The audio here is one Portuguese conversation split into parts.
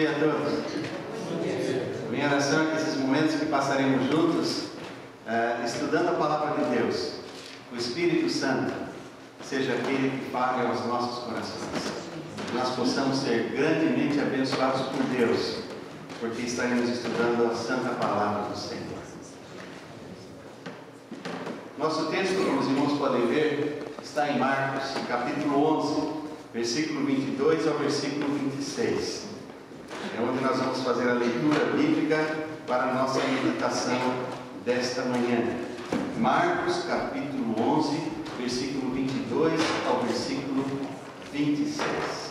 dia a todos. Minha oração é que esses momentos que passaremos juntos, estudando a Palavra de Deus, o Espírito Santo seja aquele que fale aos nossos corações. Que nós possamos ser grandemente abençoados por Deus, porque estaremos estudando a Santa Palavra do Senhor. Nosso texto, como os irmãos podem ver, está em Marcos, capítulo 11, versículo 22 ao versículo 26. É onde nós vamos fazer a leitura bíblica para a nossa meditação desta manhã. Marcos, capítulo 11, versículo 22 ao versículo 26.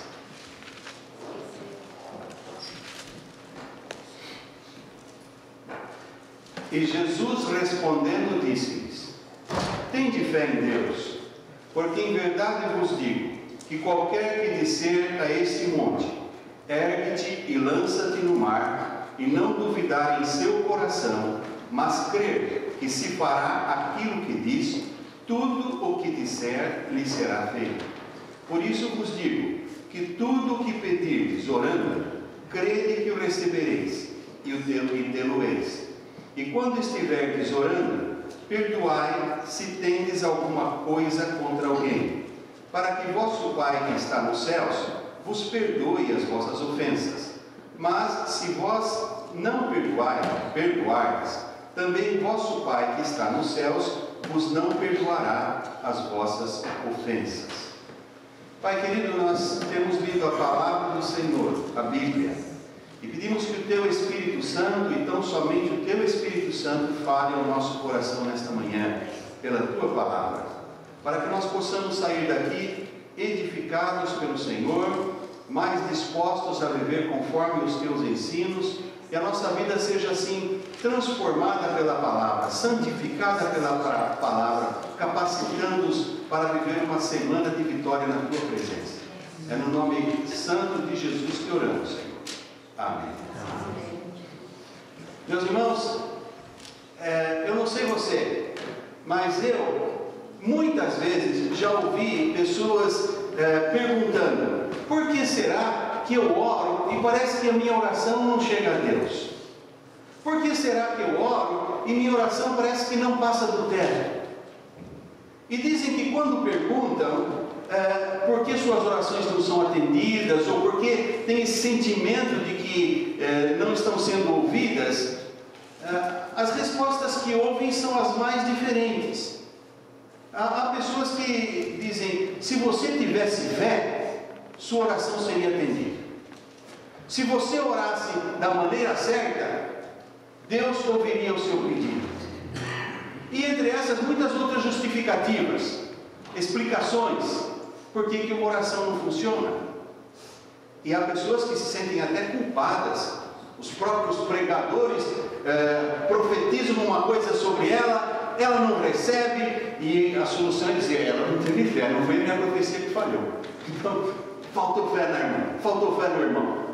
E Jesus respondendo disse-lhes: Tende fé em Deus, porque em verdade vos digo, que qualquer que disser a este monte, ergue-te e lança-te no mar, e não duvidar em seu coração, mas crer que se fará aquilo que diz, tudo o que disser lhe será feito. Por isso vos digo, que tudo o que pedirdes orando, crede que o recebereis, e tê-lo-eis. E quando estiverdes orando, perdoai se tendes alguma coisa contra alguém, para que vosso Pai que está nos céus vos perdoe as vossas ofensas. Mas se vós não perdoardes, também vosso Pai que está nos céus vos não perdoará as vossas ofensas. Pai querido, nós temos lido a Palavra do Senhor, a Bíblia, e pedimos que o Teu Espírito Santo, e tão somente o Teu Espírito Santo, fale ao nosso coração nesta manhã, pela Tua Palavra, para que nós possamos sair daqui edificados pelo Senhor, mais dispostos a viver conforme os Teus ensinos, e a nossa vida seja assim transformada pela Palavra, santificada pela Palavra, capacitando-nos para viver uma semana de vitória na Tua presença. É no nome santo de Jesus que oramos, Senhor. Amém. Amém. Meus irmãos, eu não sei você, mas eu muitas vezes já ouvi pessoas perguntando: por que será que eu oro e parece que a minha oração não chega a Deus? Por que será que eu oro e minha oração parece que não passa do teto? E dizem que quando perguntam por que suas orações não são atendidas, ou porque tem esse sentimento de que não estão sendo ouvidas, as respostas que ouvem são as mais diferentes. Há pessoas que dizem: se você tivesse fé, sua oração seria atendida. Se você orasse da maneira certa, Deus ouviria o seu pedido. E entre essas, muitas outras justificativas, explicações, por que uma oração não funciona. E há pessoas que se sentem até culpadas. Os próprios pregadores profetizam uma coisa sobre ela, ela não recebe, e a solução é dizer: ela não teve fé, não foi minha profecia que falhou. Então, faltou fé na irmã, faltou fé no irmão.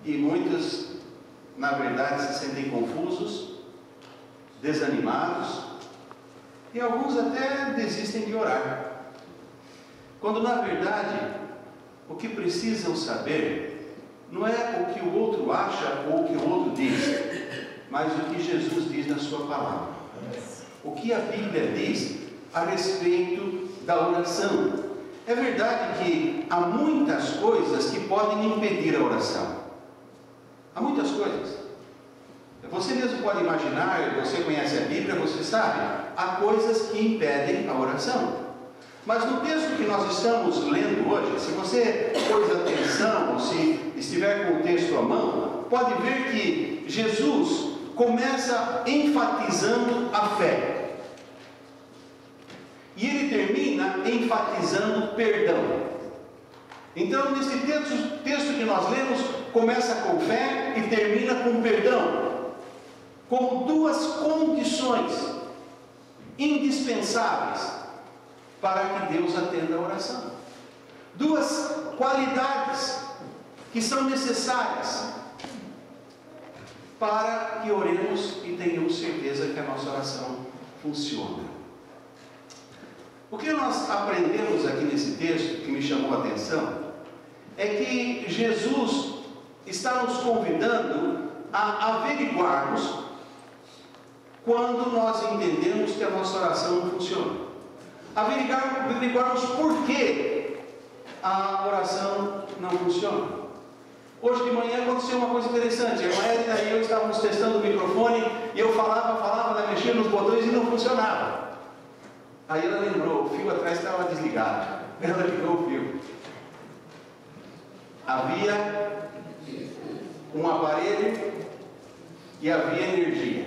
E muitos, na verdade, se sentem confusos, desanimados, e alguns até desistem de orar. Quando, na verdade, o que precisam saber não é o que o outro acha ou o que o outro diz, mas o que Jesus diz na sua palavra. O que a Bíblia diz a respeito da oração. É verdade que há muitas coisas que podem impedir a oração. Há muitas coisas. Você mesmo pode imaginar, você conhece a Bíblia, você sabe, há coisas que impedem a oração. Mas no texto que nós estamos lendo hoje, se você pôs atenção, ou se estiver com o texto à mão, pode ver que Jesus começa enfatizando a fé. E ele termina enfatizando perdão. Então, nesse texto que nós lemos, começa com fé e termina com perdão, com duas condições indispensáveis para que Deus atenda a oração. Duas qualidades que são necessárias para que oremos e tenhamos certeza que a nossa oração funciona. O que nós aprendemos aqui nesse texto, que me chamou a atenção, é que Jesus está nos convidando a averiguarmos quando nós entendemos que a nossa oração não funciona. Averiguarmos por que a oração não funciona. Hoje de manhã aconteceu uma coisa interessante. A irmã Edna e eu estávamos testando o microfone e eu falava, ela mexia nos botões e não funcionava. Aí ela lembrou, o fio atrás estava desligado. Ela ligou o fio. Havia um aparelho e havia energia,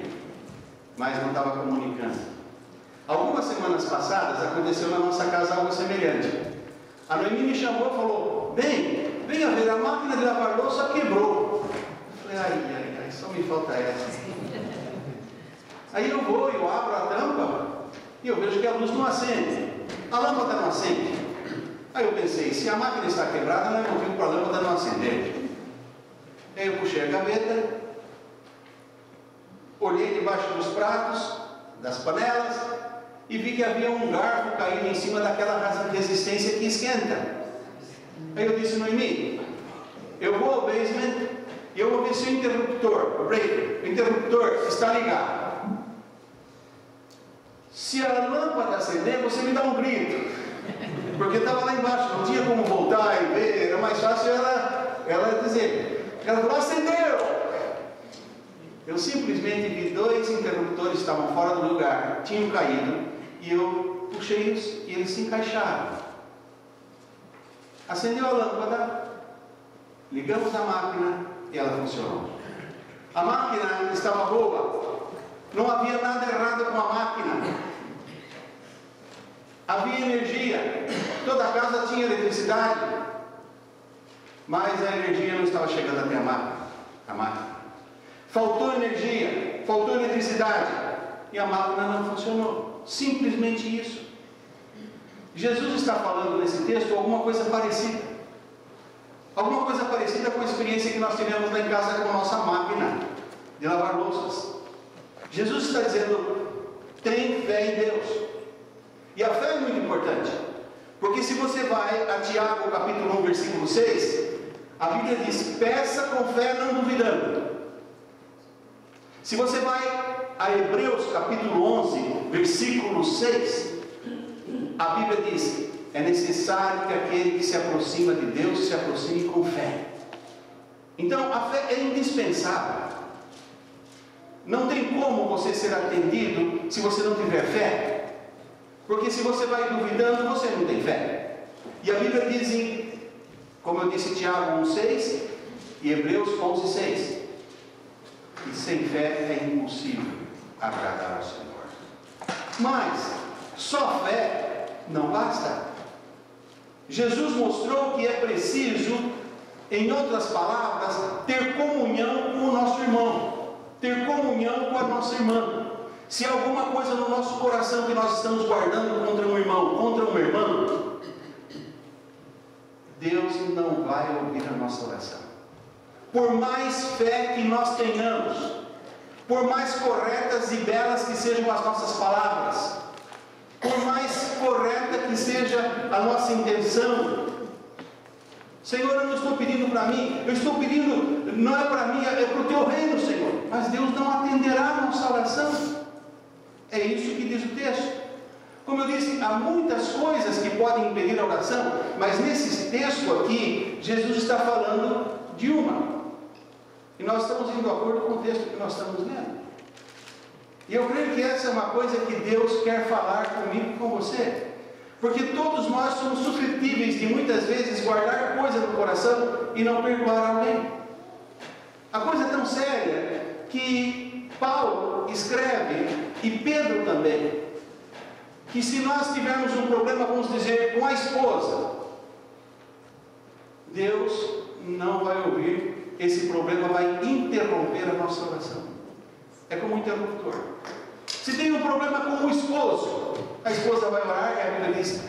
mas não estava comunicando. Algumas semanas passadas aconteceu na nossa casa algo semelhante. A Noemi me chamou e falou: venha ver, a máquina de lavar louça quebrou. Eu falei, ai, só me falta essa. Aí eu abro a tampa e eu vejo que a luz não acende, a lâmpada não acende. Aí eu pensei, se a máquina está quebrada, não é motivo para a lâmpada não acender. Aí eu puxei a gaveta, olhei debaixo dos pratos, das panelas, e vi que havia um garfo caído em cima daquela resistência que esquenta. Aí eu disse, Noemi, eu vou ao basement e eu vou ver se o interruptor, o interruptor está ligado. Se a lâmpada acender, você me dá um grito, porque estava lá embaixo, não tinha como voltar e ver, era mais fácil ela dizer. Ela falou, acendeu! Eu simplesmente vi 2 interruptores que estavam fora do lugar, tinham caído, e eu puxei-os e eles se encaixaram. Acendeu a lâmpada, ligamos a máquina e ela funcionou. A máquina estava boa, não havia nada errado com a máquina. Havia energia, toda a casa tinha eletricidade, mas a energia não estava chegando até a máquina. Faltou energia, faltou eletricidade e a máquina não funcionou. Simplesmente isso. Jesus está falando nesse texto alguma coisa parecida. Alguma coisa parecida com a experiência que nós tivemos lá em casa com a nossa máquina de lavar louças. Jesus está dizendo, tem fé em Deus. E a fé é muito importante. Porque se você vai a Tiago capítulo 1, versículo 6, a Bíblia diz, peça com fé não duvidando. Se você vai a Hebreus capítulo 11, versículo 6, a Bíblia diz, é necessário que aquele que se aproxima de Deus se aproxime com fé. Então a fé é indispensável. Não tem como você ser atendido se você não tiver fé. Porque se você vai duvidando, você não tem fé. E a Bíblia diz, como eu disse, Tiago 1,6 e Hebreus 11,6, que sem fé é impossível agradar ao Senhor. Mas só fé não basta. Jesus mostrou que é preciso, em outras palavras, ter comunhão com o nosso irmão, ter comunhão com a nossa irmã. Se há alguma coisa no nosso coração que nós estamos guardando contra um irmão, contra uma irmã, Deus não vai ouvir a nossa oração. Por mais fé que nós tenhamos, por mais corretas e belas que sejam as nossas palavras, por mais correta que seja a nossa intenção, Senhor, eu não estou pedindo para mim, eu estou pedindo, não é para mim, é para o teu reino, Senhor. Mas Deus não atenderá a nossa oração. É isso que diz o texto. Como eu disse, há muitas coisas que podem impedir a oração, mas nesse texto aqui, Jesus está falando de uma. E nós estamos indo de acordo com o texto que nós estamos lendo. E eu creio que essa é uma coisa que Deus quer falar comigo e com você. Porque todos nós somos suscetíveis de muitas vezes guardar coisa no coração e não perdoar alguém. A coisa é tão séria que Paulo escreve, e Pedro também, que se nós tivermos um problema, vamos dizer, com a esposa, Deus não vai ouvir, esse problema vai interromper a nossa oração. É como um interruptor. Se tem um problema com o esposo, a esposa vai orar e a Bíblia diz,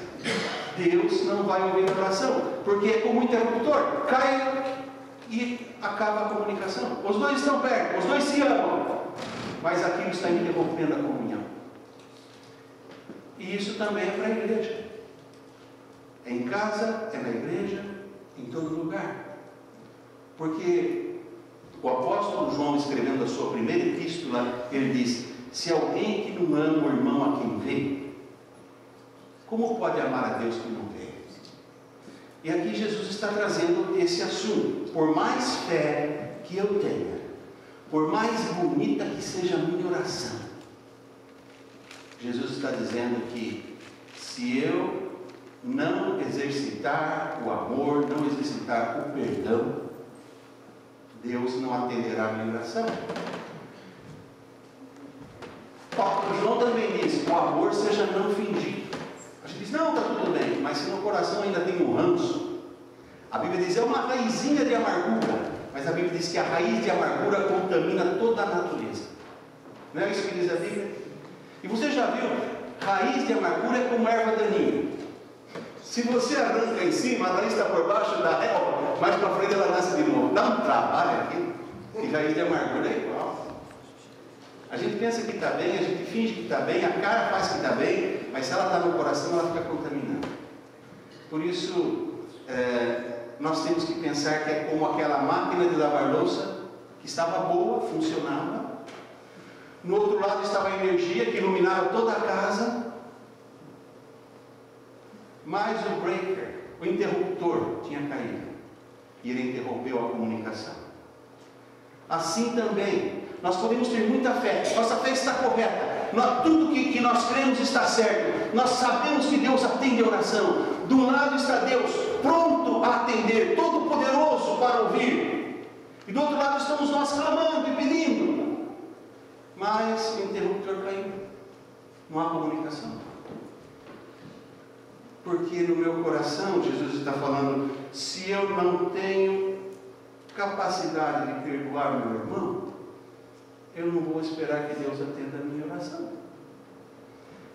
Deus não vai ouvir a oração, porque é como um interruptor, cai e acaba a comunicação. Os dois estão perto, os dois se amam, mas aquilo está interrompendo a comunhão. E isso também é para a igreja. É em casa, é na igreja, em todo lugar. Porque O apóstolo João, escrevendo a sua primeira epístola, ele diz: se alguém que não ama o irmão a quem vê, como pode amar a Deus que não vê? E aqui Jesus está trazendo esse assunto. Por mais fé que eu tenha, por mais bonita que seja a minha oração, Jesus está dizendo que se eu não exercitar o amor, não exercitar o perdão, Deus não atenderá a minha oração. O João também diz: o amor seja não fingido. A gente diz: não, está tudo bem, mas se no coração ainda tem um ranço, a Bíblia diz: é uma raizinha de amargura, mas a Bíblia diz que a raiz de amargura contamina toda a natureza. Não é isso que diz a Bíblia? E você já viu, raiz de amargura é como erva daninha. Se você arranca em cima, a raiz está por baixo da relva, mais para frente ela nasce de novo. Dá um trabalho aqui. E raiz de amargura é igual. A gente pensa que está bem, a gente finge que está bem, a cara faz que está bem, mas se ela está no coração, ela fica contaminada. Por isso, nós temos que pensar que é como aquela máquina de lavar louça, que estava boa, funcionava. No outro lado estava a energia que iluminava toda a casa, mas o breaker, o interruptor, tinha caído, e ele interrompeu a comunicação. Assim também, nós podemos ter muita fé, nossa fé está correta, tudo que nós cremos está certo, nós sabemos que Deus atende a oração. De um lado está Deus, pronto a atender, todo poderoso para ouvir, e do outro lado estamos nós clamando e pedindo, mas o interruptor caiu, não há comunicação. Porque no meu coração, Jesus está falando, se eu não tenho capacidade de perdoar o meu irmão, eu não vou esperar que Deus atenda a minha oração.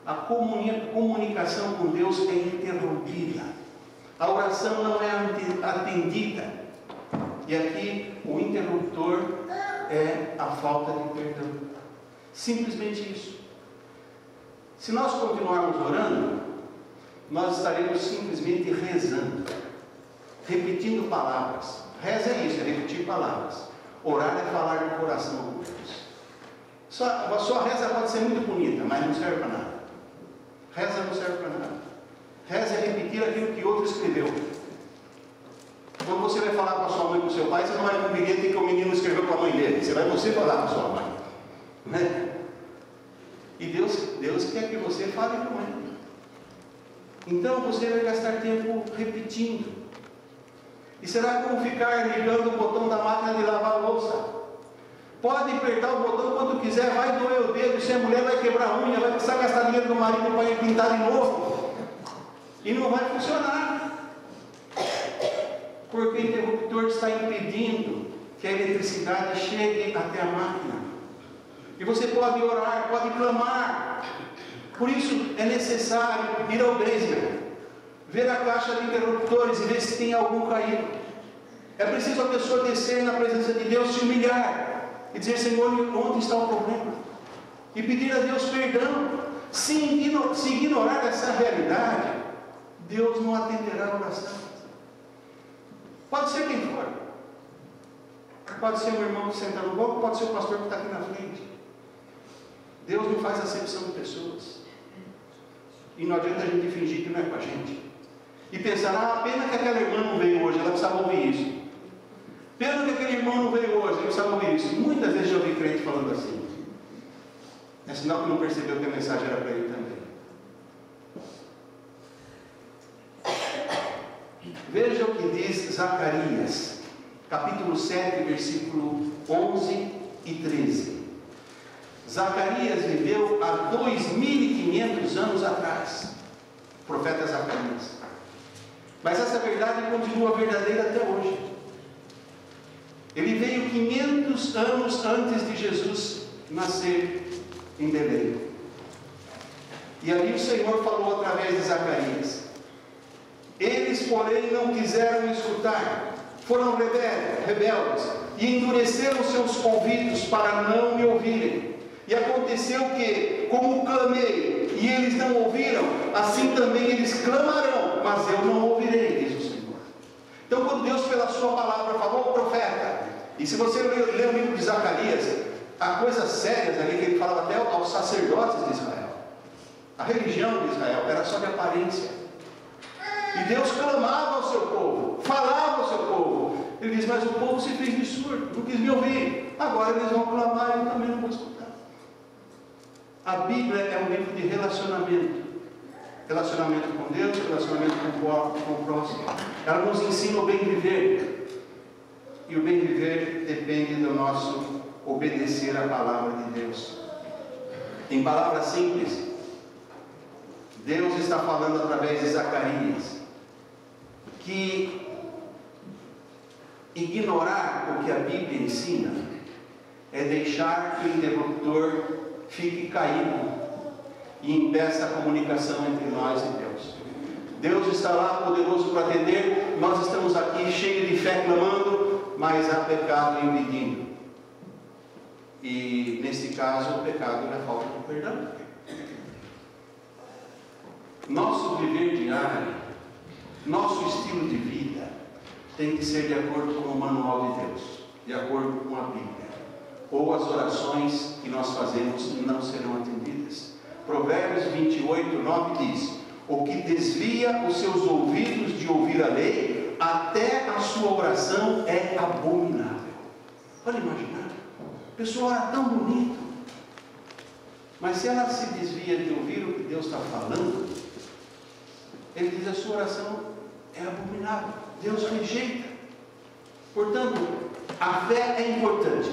A comunicação com Deus é interrompida, a oração não é atendida, e aqui o interruptor é a falta de perdão. Simplesmente isso. Se nós continuarmos orando, nós estaremos simplesmente rezando, repetindo palavras. Reza é isso, é repetir palavras. Orar é falar do coração com Deus. A sua reza pode ser muito bonita, mas não serve para nada. Reza não serve para nada. Reza é repetir aquilo que outro escreveu. Quando você vai falar com a sua mãe, com o seu pai, você não vai com um bilhete que o menino escreveu para a mãe dele. Você vai falar com a sua mãe, né? E Deus quer que você fale com ele. Então você vai gastar tempo repetindo. E será como ficar ligando o botão da máquina de lavar a louça. Pode apertar o botão quando quiser, vai doer o dedo, se a mulher vai quebrar a unha, vai precisar gastar dinheiro do marido para ir pintar de novo. E não vai funcionar. Porque o interruptor está impedindo que a eletricidade chegue até a máquina. E você pode orar, pode clamar. Por isso é necessário ir ao basement, ver a caixa de interruptores e ver se tem algum caído. É preciso a pessoa descer na presença de Deus, se humilhar e dizer: Senhor, onde está o problema? E pedir a Deus perdão. Se ignorar essa realidade, Deus não atenderá a oração. Pode ser quem for. Pode ser o irmão que senta no banco, pode ser o pastor que está aqui na frente. Deus não faz acepção de pessoas. E não adianta a gente fingir que não é com a gente. E pensar: pena que aquela irmã não veio hoje, ela precisava ouvir isso. Pena que aquele irmão não veio hoje, ele precisava ouvir isso. Muitas vezes eu ouvi crente falando assim. É sinal que não percebeu que a mensagem era para ele também. Veja o que diz Zacarias, capítulo 7, versículo 11 e 13. Zacarias viveu há 2.500 anos atrás. O profeta Zacarias. Mas essa verdade continua verdadeira até hoje. Ele veio 500 anos antes de Jesus nascer em Belém. E ali o Senhor falou através de Zacarias. Eles, porém, não quiseram escutar. Foram rebeldes e endureceram seus ouvidos para não me ouvirem. E aconteceu que, como clamei e eles não ouviram, assim também eles clamarão, mas eu não ouvirei, diz o Senhor. Então, quando Deus pela sua palavra falou ao profeta, E se você ler o livro de Zacarias, há coisas sérias ali que ele falava até aos sacerdotes de Israel. A religião de Israel era só de aparência. E Deus clamava ao seu povo, falava ao seu povo. Ele diz: mas o povo se fez de surdo, não quis me ouvir. Agora eles vão clamar e eu também não vou escutar. A Bíblia é um livro de relacionamento. Relacionamento com Deus, relacionamento com o próximo. Ela nos ensina o bem viver. E o bem viver depende do nosso obedecer à palavra de Deus. Em palavras simples, Deus está falando através de Zacarias que ignorar o que a Bíblia ensina é deixar que o interruptor fique caído e impeça a comunicação entre nós e Deus. Deus está lá poderoso para atender, nós estamos aqui cheios de fé clamando, mas há pecado impedindo. E nesse caso o pecado é a falta de perdão. Nosso viver diário, nosso estilo de vida tem que ser de acordo com o manual de Deus, de acordo com a Bíblia. Ou as orações que nós fazemos não serão atendidas. Provérbios 28, 9 diz: o que desvia os seus ouvidos de ouvir a lei, até a sua oração é abominável. Pode imaginar? A pessoa ora tão bonito, mas se ela se desvia de ouvir o que Deus está falando, ele diz: a sua oração é abominável, Deus rejeita. Portanto, a fé é importante.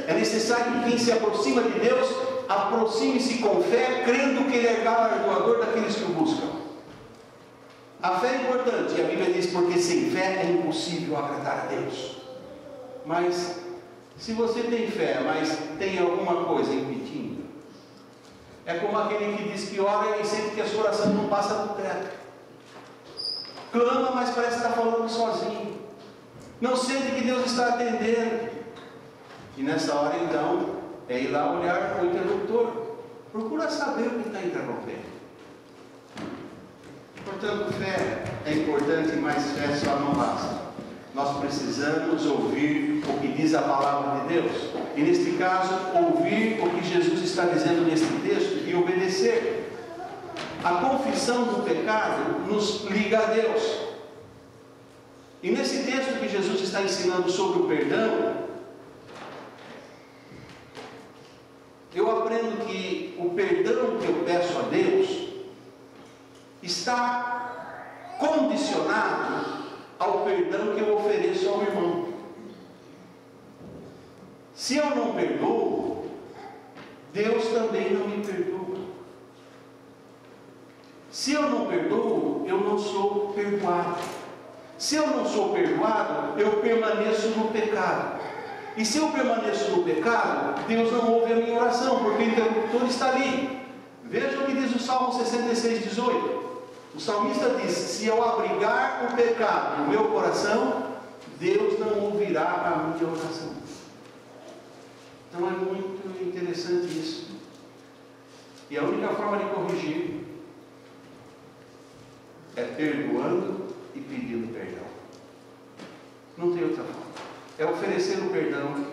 É necessário que quem se aproxima de Deus aproxime-se com fé, crendo que Ele é galardoador daqueles que o buscam. A fé é importante, e a Bíblia diz: porque sem fé é impossível agradar a Deus. Mas se você tem fé, mas tem alguma coisa impedindo, é como aquele que diz que ora e sente que a sua oração não passa do teto. Clama, mas parece que está falando sozinho. Não sente que Deus está atendendo. E nessa hora então, é ir lá olhar o interruptor. Procura saber o que está interrompendo. Portanto, fé é importante, mas fé só não basta. Nós precisamos ouvir o que diz a palavra de Deus. E neste caso, ouvir o que Jesus está dizendo neste texto e obedecer. A confissão do pecado nos liga a Deus. E nesse texto que Jesus está ensinando sobre o perdão, eu aprendo que o perdão que eu peço a Deus está condicionado ao perdão que eu ofereço ao irmão. Se eu não perdoo, Deus também não me perdoa. Se eu não perdoo, eu não sou perdoado. Se eu não sou perdoado, eu permaneço no pecado. E se eu permaneço no pecado, Deus não ouve a minha oração, porque o interruptor está ali. Veja o que diz o Salmo 66, 18. O salmista diz: se eu abrigar o pecado no meu coração, Deus não ouvirá a minha oração. Então é muito interessante isso. E a única forma de corrigir é perdoando e pedindo perdão. Não tem outra forma. É oferecer o perdão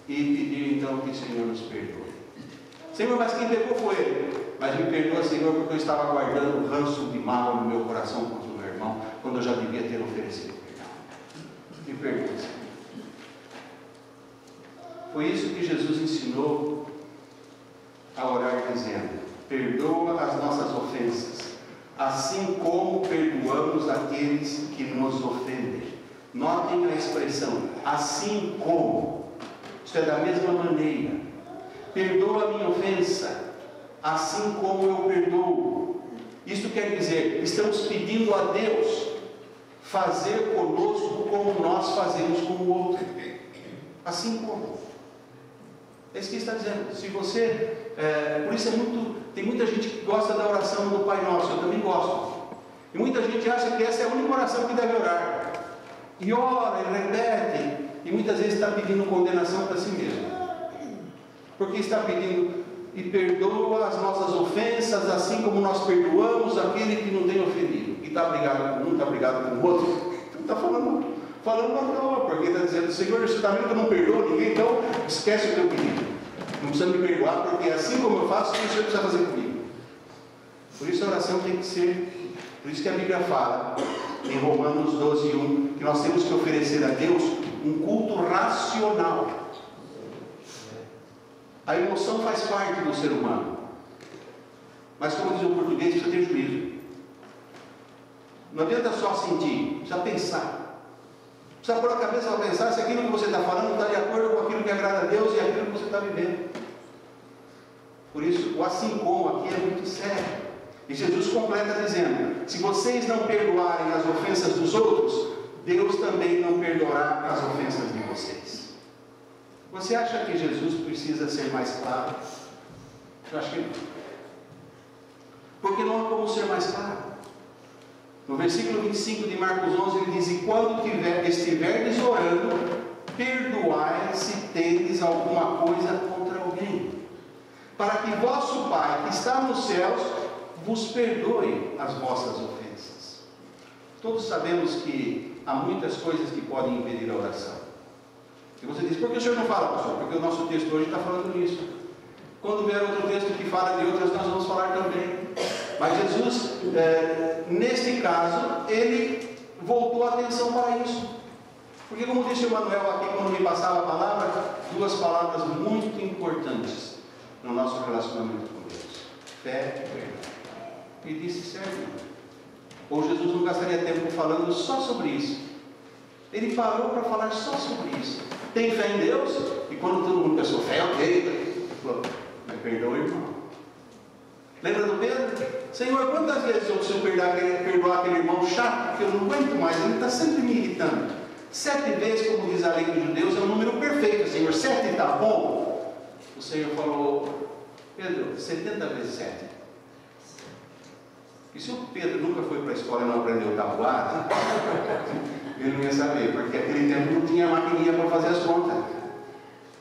e pedir então que o Senhor nos perdoe. Senhor, mas quem pecou foi ele. Mas me perdoa, Senhor, porque eu estava guardando um ranço de mágoa no meu coração contra o meu irmão, quando eu já devia ter oferecido perdão. Me perdoa, Senhor. Foi isso que Jesus ensinou a orar, dizendo: perdoa as nossas ofensas, assim como perdoamos aqueles que nos ofendem. Notem a expressão, assim como. Isto é da mesma maneira. Perdoa a minha ofensa, assim como eu perdoo. Isto quer dizer, estamos pedindo a Deus fazer conosco como nós fazemos com o outro. Assim como. É isso que está dizendo. Se você, por isso tem muita gente que gosta da oração do Pai Nosso. Eu também gosto. E muita gente acha que essa é a única oração que deve orar. E ora, e repete, e muitas vezes está pedindo condenação para si mesmo. Porque está pedindo: e perdoa as nossas ofensas, assim como nós perdoamos aquele que não tem ofendido. E está brigado com um, está brigado com o outro. Então está falando à toa, porque está dizendo: Senhor, você está vendo que eu não perdoo ninguém, então esquece o teu pedido. Não precisa me perdoar, porque assim como eu faço, o Senhor precisa fazer comigo. Por isso a oração tem que ser, por isso que a Bíblia fala, em Romanos 12:1, que nós temos que oferecer a Deus um culto racional. A emoção faz parte do ser humano, mas como diz o português, precisa ter juízo. Não adianta só sentir, precisa pensar. Precisa pôr a cabeça para pensar se aquilo que você está falando está de acordo com aquilo que agrada a Deus e aquilo que você está vivendo. Por isso, o assim como aqui é muito sério. E Jesus completa dizendo: se vocês não perdoarem as ofensas dos outros, Deus também não perdoará as ofensas de vocês. Você acha que Jesus precisa ser mais claro? Eu acho que não. Porque não há como ser mais claro. No versículo 25 de Marcos 11 ele diz: e quando estiverdes orando, perdoai se tendes alguma coisa contra alguém, para que vosso Pai que está nos céus vos perdoe as vossas ofensas. Todos sabemos que há muitas coisas que podem impedir a oração. E você diz: por que o senhor não fala, pastor? Porque o nosso texto hoje está falando nisso. Quando vier outro texto que fala de outras, nós vamos falar também. Mas Jesus, neste caso, ele voltou a atenção para isso. Porque, como disse o Manuel aqui, quando me passava a palavra, duas palavras muito importantes no nosso relacionamento com Deus: fé e perdão. E disse certo. Ou Jesus não gastaria tempo falando só sobre isso. Ele parou para falar só sobre isso. Tem fé em Deus? E quando todo mundo pensou: fé, ok, falou: mas perdoa, irmão. Lembra do Pedro? Senhor, quantas vezes eu preciso perdoar aquele irmão chato, que eu não aguento mais, ele está sempre me irritando? 7 vezes, como diz a lei dos judeus, é um número perfeito, Senhor. 7 está bom? O Senhor falou: Pedro, 70 vezes 7. E se o Pedro nunca foi para a escola e não aprendeu tabuada, ele não ia saber, porque naquele tempo não tinha maquininha para fazer as contas.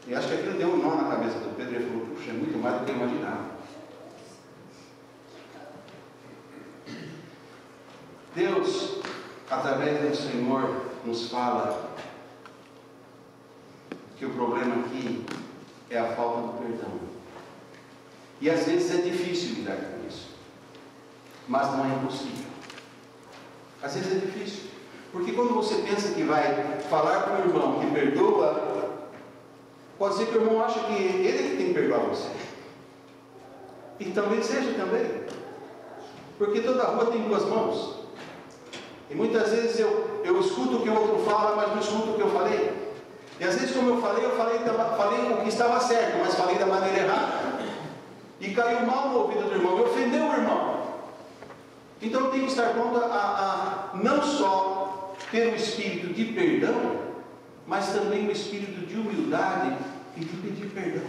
E acho que aquilo deu um nó na cabeça do Pedro, e ele falou: puxa, é muito mais do que eu imaginava. Deus, através do Senhor, nos fala que o problema aqui é a falta do perdão. E às vezes é difícil lidar com isso, mas não é impossível. Às vezes é difícil, porque quando você pensa que vai falar com o irmão que perdoa, pode ser que o irmão ache que ele é que tem que perdoar você. E talvez seja também, porque toda rua tem 2 mãos. E muitas vezes eu escuto o que o outro fala, mas não escuto o que eu falei. E às vezes, como eu falei o que estava certo, mas falei da maneira errada. E caiu mal no ouvido do irmão, e ofendeu o irmão. Então eu tenho que estar pronto a não só ter o espírito de perdão, mas também o espírito de humildade e de pedir perdão.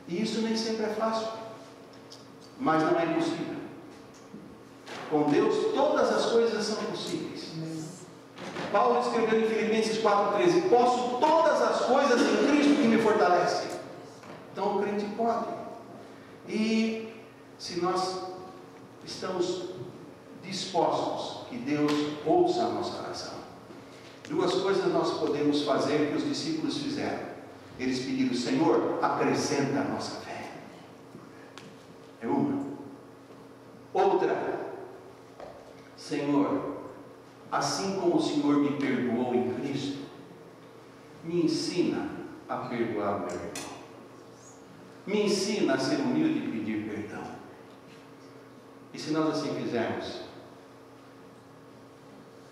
E isso nem sempre é fácil, mas não é impossível. Com Deus, todas as coisas são possíveis. Paulo escreveu em Filipenses 4,13: posso todas as coisas em Cristo que me fortalece. Então o crente pode. E se nós estamos dispostos que Deus ouça a nossa oração, 2 coisas nós podemos fazer que os discípulos fizeram. Eles pediram: Senhor, acrescenta a nossa fé. É uma. Outra: Senhor, assim como o Senhor me perdoou em Cristo, me ensina a perdoar o meu irmão. Me ensina a ser humilde e pedir perdão. E se nós assim fizermos,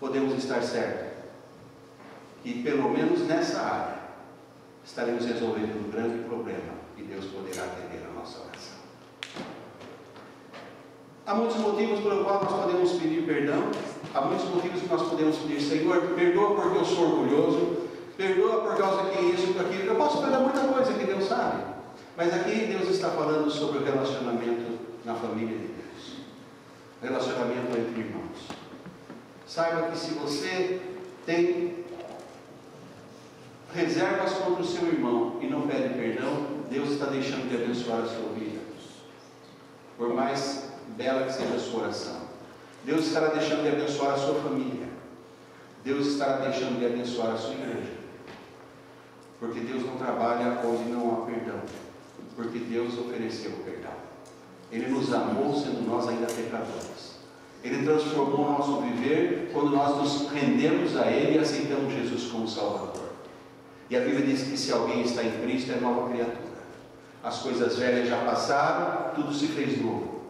podemos estar certos que pelo menos nessa área estaremos resolvendo um grande problema e Deus poderá atender a nossa oração. Há muitos motivos pelo qual nós podemos pedir perdão. Há muitos motivos que nós podemos pedir: Senhor, perdoa porque eu sou orgulhoso, perdoa por causa que isso, aquilo. Eu posso perdoar muita coisa que Deus sabe, mas aqui Deus está falando sobre o relacionamento na família de Deus, relacionamento entre irmãos. Saiba que se você tem reservas contra o seu irmão e não pede perdão, Deus está deixando de abençoar a sua vida, por mais bela que seja a sua oração. Deus estará deixando de abençoar a sua família. Deus estará deixando de abençoar a sua igreja. Porque Deus não trabalha onde não há perdão. Porque Deus ofereceu o perdão. Ele nos amou sendo nós ainda pecadores. Ele transformou o nosso viver quando nós nos rendemos a Ele e aceitamos Jesus como Salvador. E a Bíblia diz que se alguém está em Cristo é nova criatura. As coisas velhas já passaram, tudo se fez novo.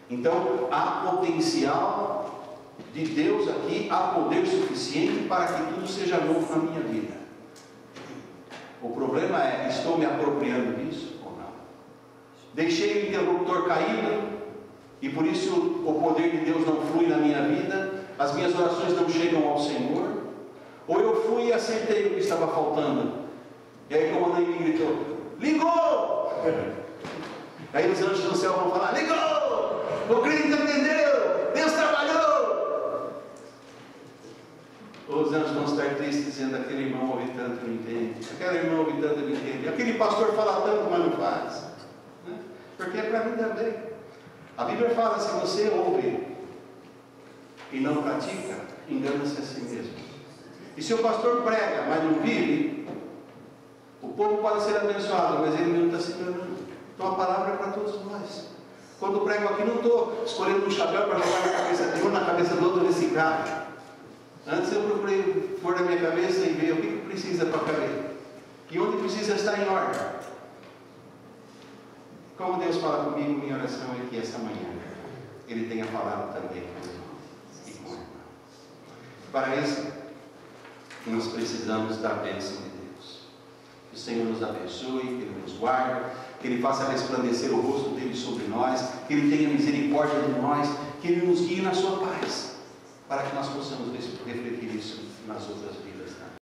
Então há potencial de Deus aqui, há poder suficiente para que tudo seja novo na minha vida. O problema é, estou me apropriando disso ou não? Deixei o interruptor caído e por isso o poder de Deus não flui na minha vida, as minhas orações não chegam ao Senhor? Ou eu fui e acertei o que estava faltando? E aí como a mãe gritou, ligou! Aí os anjos do céu vão falar, ligou! O crente entendeu! Deus trabalhou! Os anjos vão estar tristes dizendo, aquele irmão ouve tanto e não entende, aquele irmão ouve tanto e não entende, aquele pastor fala tanto, mas não faz, né? Porque é para mim também. A Bíblia fala, se você ouve e não pratica, engana-se a si mesmo. E se o pastor prega, mas não vive, o povo pode ser abençoado, mas ele não está se enganando. Então a palavra é para todos nós. Quando eu prego aqui, não estou escolhendo um chapéu para jogar na cabeça de um, na cabeça do outro nesse carro. Antes eu procurei pôr na minha cabeça e ver o que precisa para caber. E onde precisa estar em ordem. Como Deus fala comigo, minha oração é que esta manhã Ele tenha falado também com os irmãos e com a irmã. Para isso, nós precisamos da bênção de Deus. Que o Senhor nos abençoe, que Ele nos guarde, que Ele faça resplandecer o rosto dEle sobre nós, que Ele tenha misericórdia de nós, que Ele nos guie na sua paz, para que nós possamos refletir isso nas outras vidas.